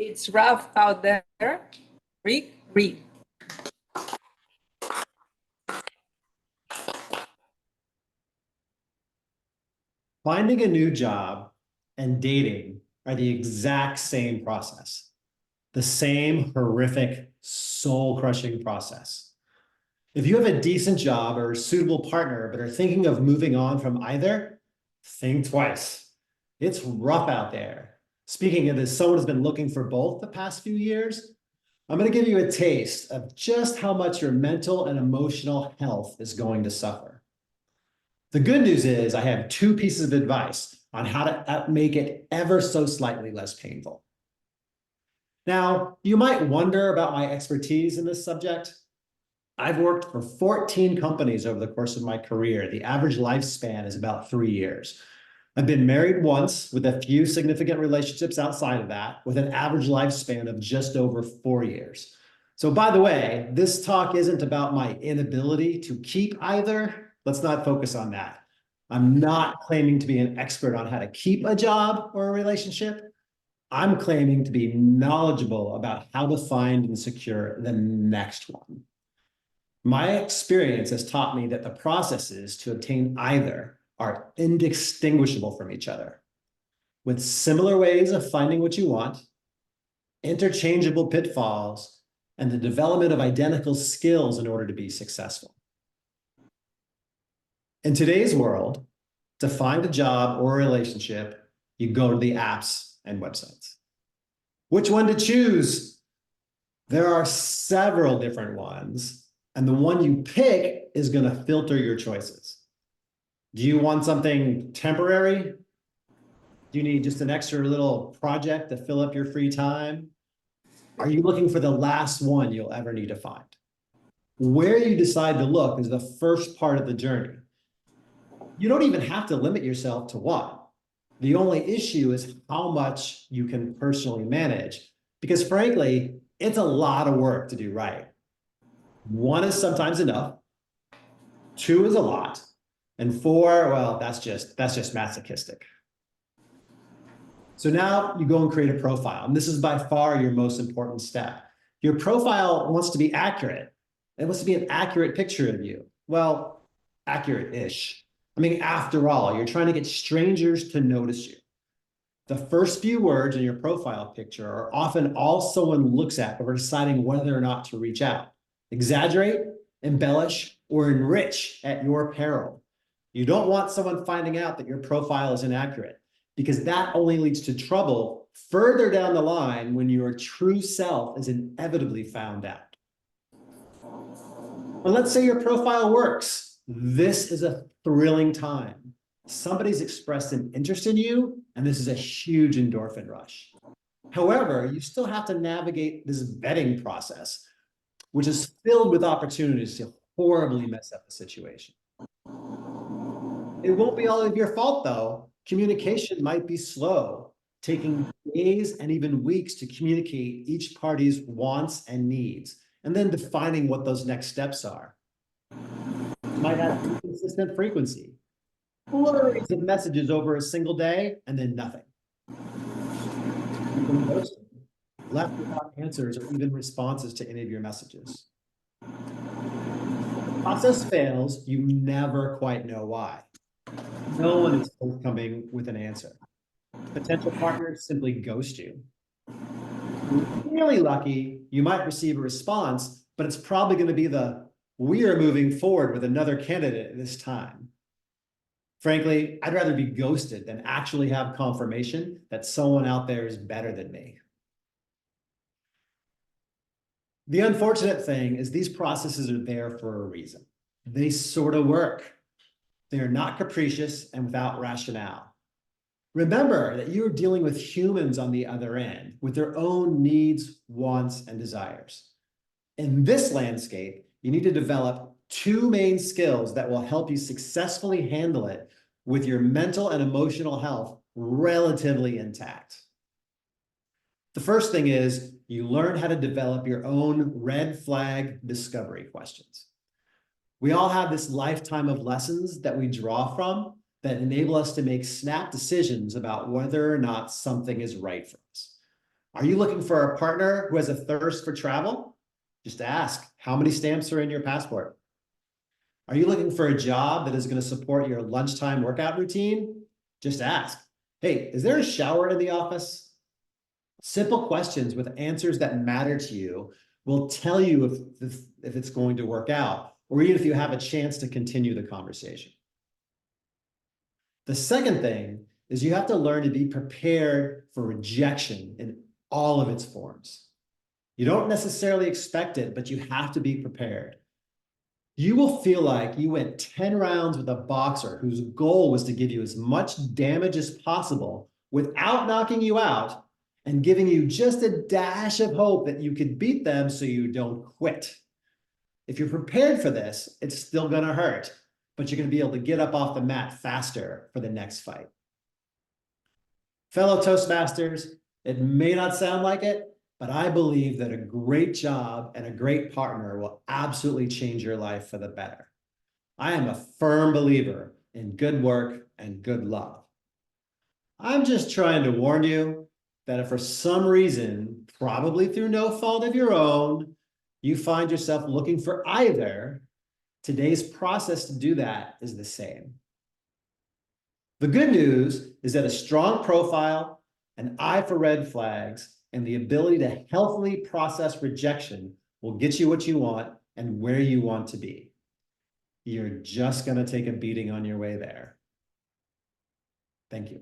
It's rough out there. Rick, read. Finding a new job and dating are the exact same process. The same horrific, soul-crushing process. If you have a decent job or a suitable partner but are thinking of moving on from either, think twice. It's rough out there. Speaking of this, someone has been looking for both the past few years. I'm going to give you a taste of just how much your mental and emotional health is going to suffer. The good news is I have two pieces of advice on how to make it ever so slightly less painful. Now, you might wonder about my expertise in this subject. I've worked for 14 companies over the course of my career. The average lifespan is about 3 years. I've been married once with a few significant relationships outside of that, with an average lifespan of just over 4 years. So by the way, this talk isn't about my inability to keep either. Let's not focus on that. I'm not claiming to be an expert on how to keep a job or a relationship. I'm claiming to be knowledgeable about how to find and secure the next one. My experience has taught me that the processes to obtain either are indistinguishable from each other, with similar ways of finding what you want, interchangeable pitfalls, and the development of identical skills in order to be successful. In today's world, to find a job or a relationship, you go to the apps and websites. Which one to choose? There are several different ones, and the one you pick is going to filter your choices. Do you want something temporary? Do you need just an extra little project to fill up your free time? Are you looking for the last one you'll ever need to find? Where you decide to look is the first part of the journey. You don't even have to limit yourself to one. The only issue is how much you can personally manage, because frankly, it's a lot of work to do right. One is sometimes enough, two is a lot, and four, well, that's just masochistic. So now you go and create a profile, and this is by far your most important step. Your profile wants to be accurate. It wants to be an accurate picture of you. Well, accurate-ish. I mean, after all, you're trying to get strangers to notice you. The first few words in your profile picture are often all someone looks at before deciding whether or not to reach out. Exaggerate, embellish, or enrich at your peril. You don't want someone finding out that your profile is inaccurate, because that only leads to trouble further down the line when your true self is inevitably found out. But let's say your profile works. This is a thrilling time. Somebody's expressed an interest in you, and this is a huge endorphin rush. However, you still have to navigate this vetting process, which is filled with opportunities to horribly mess up the situation. It won't be all of your fault, though. Communication might be slow, taking days and even weeks to communicate each party's wants and needs, and then defining what those next steps are. You might have inconsistent frequency, flurries of messages over a single day, and then nothing. Left without answers or even responses to any of your messages. If the process fails, you never quite know why. No one is forthcoming with an answer. Potential partners simply ghost you. If you're really lucky, you might receive a response, but it's probably going to be we are moving forward with another candidate at this time. Frankly, I'd rather be ghosted than actually have confirmation that someone out there is better than me. The unfortunate thing is these processes are there for a reason. They sort of work. They are not capricious and without rationale. Remember that you're dealing with humans on the other end with their own needs, wants, and desires. In this landscape, you need to develop two main skills that will help you successfully handle it with your mental and emotional health relatively intact. The first thing is you learn how to develop your own red flag discovery questions. We all have this lifetime of lessons that we draw from that enable us to make snap decisions about whether or not something is right for us. Are you looking for a partner who has a thirst for travel? Just ask, how many stamps are in your passport? Are you looking for a job that is going to support your lunchtime workout routine? Just ask, hey, is there a shower in the office? Simple questions with answers that matter to you will tell you if it's going to work out, or even if you have a chance to continue the conversation. The second thing is you have to learn to be prepared for rejection in all of its forms. You don't necessarily expect it, but you have to be prepared. You will feel like you went 10 rounds with a boxer whose goal was to give you as much damage as possible without knocking you out and giving you just a dash of hope that you could beat them so you don't quit. If you're prepared for this, it's still going to hurt, but you're going to be able to get up off the mat faster for the next fight. Fellow Toastmasters, it may not sound like it, but I believe that a great job and a great partner will absolutely change your life for the better. I am a firm believer in good work and good love. I'm just trying to warn you that if for some reason, probably through no fault of your own, you find yourself looking for either, today's process to do that is the same. The good news is that a strong profile, an eye for red flags, and the ability to healthily process rejection will get you what you want and where you want to be. You're just going to take a beating on your way there. Thank you.